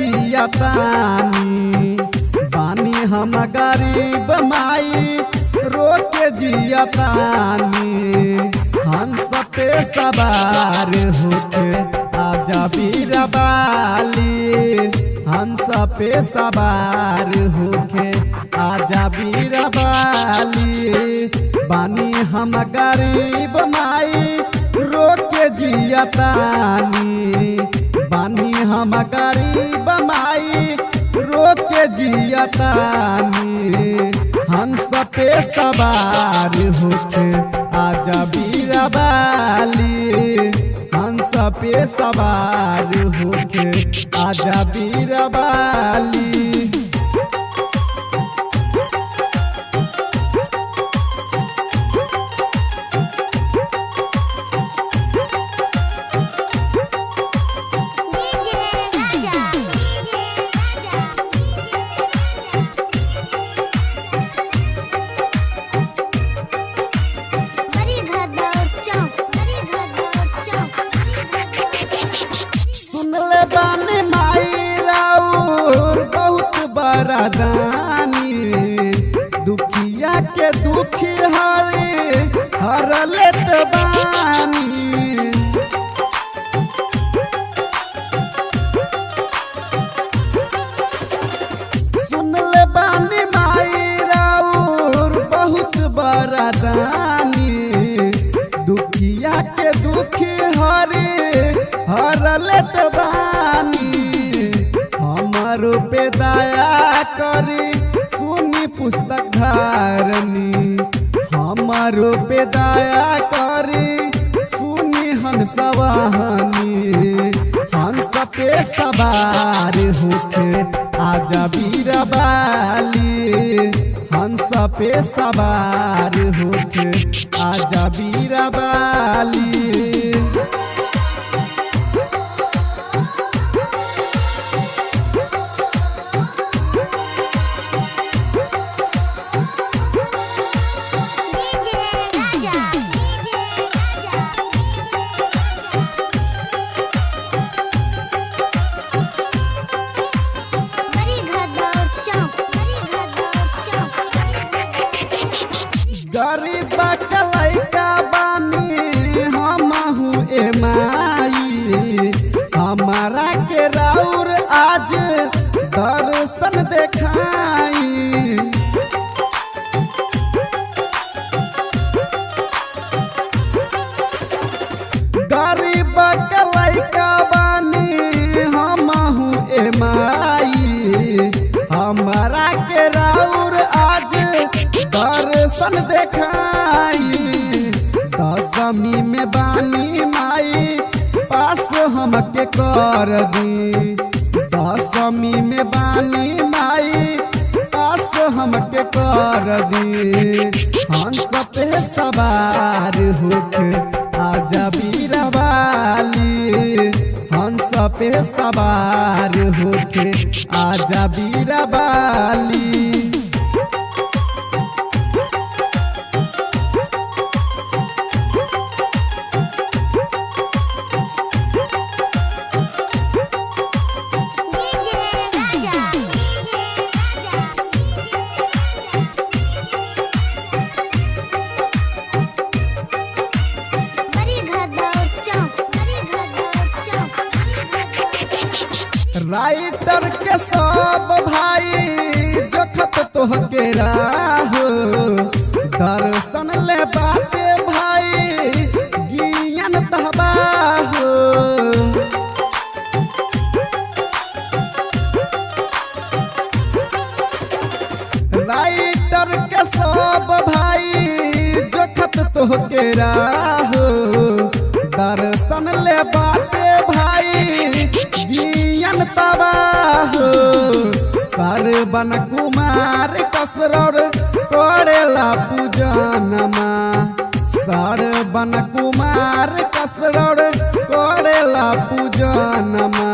जियतानी बानी हम गरीब माई रोक जियतानी हंस पे सवार होके आजा बीरबाली हंस पे सवार होके आजा बीरबाली बानी हम गरीब माई रोक जियतानी बानी हम गरीब माई रोक जियतानी हंस पे सवार होके आजा बीरबाली हंस पे सवार होके आजा बीरबाली सुनले बानी माई राउर बहुत बड़ा दानी दुखिया के दुखी हर लेत बानी सुनले बानी माई राउर बहुत बड़ा दानी दुखिया के दुखी हर लेत बानी हमारो पे दया करी सुनी पुस्तक धारनी हमारो पे दया करी सुनी हंसवाहनी हंस पे सवार होके आजा बीरबाली हंस पे सवार होके आजा बीरबाली गरीब लइका बानी हमहू ए माई हमारा के राउर आज दर्शन देखाई गरीब लइका बानी हमहू ए माई हमारा के राउर आज दर्शन देखाई दशमी में बानी माई पास हमके कर दी दशमी में बानी माई पास हमके कर दी हंस पे सवार होके आजा बीरबाली हंस पे सवार होके आजा बीरबाली राइटर के सब भाई जोखत तोहके राहो दर्शन ले बाटे भाई ज्ञान तहबाहो राइटर के सब भाई जोखत तोहके राहो दर्शन ले बाटे भाई ज्ञान तबाहो सरवन कुमार कसरर करेला पूजनमा सरवन कुमार कसरर करेला पूजनमा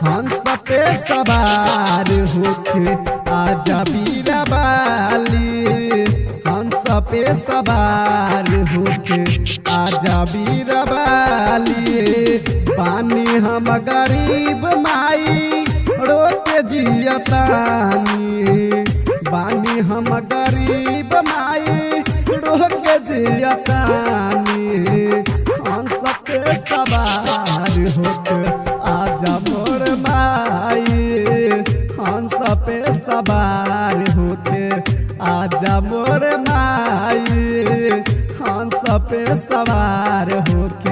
हंस पे सवार होके आजा बीरबाली हंस पे सवार होके आजा बीरबाली पानी हम गरीब माई पे सवार होके आजा मोर माई, हंस पे सवार होके